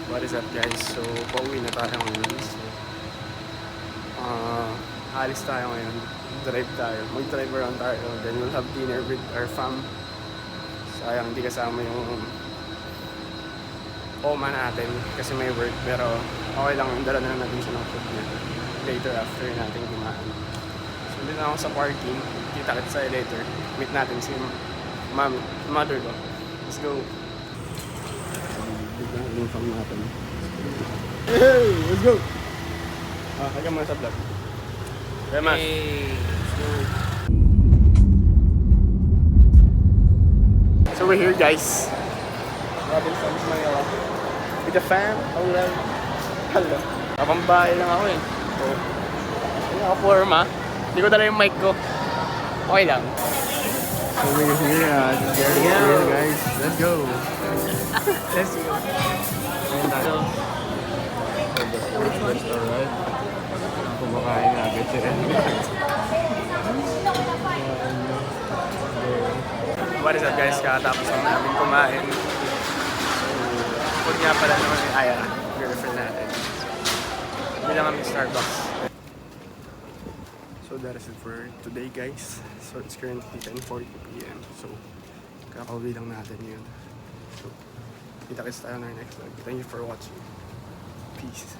What is up guys? So, pauwi na tayo ngayon. So, alis tayo ngayon. Drive tayo. Mag-drive around tayo. Then we'll have dinner with our fam. Sayang hindi kasama yung oma natin kasi may work. Pero okay lang. Dala na natin siya ng food niya. Later after natin kumain. So, dito na ako sa parking. Kita-kita sa'yo later. Meet natin si mother ko. Let's go. Biglang yung fam natin. Hey! Let's go! Kaya muna sa vlog. Kaya mas. Let's go. So we're here guys. Robinson's Manila. With the fam. Hello. Hello. Kapambahay lang ako eh. So, hindi ako forma. Hindi ko dala yung mic ko. Okay lang. So we're here at Gary guys. Let's go. Let's go. Which one? Alright. Kumakain na agad siya. What is up guys? Kakatapos lang namin kumain. So, food nga pala naman yung Aya, girlfriend natin. So, hindi lang kami Starbucks. So that is it for today guys. So it's currently 10:40 PM. So kakauwi lang natin yun. So kita-kits tayo na next vlog. Thank you for watching. Peace.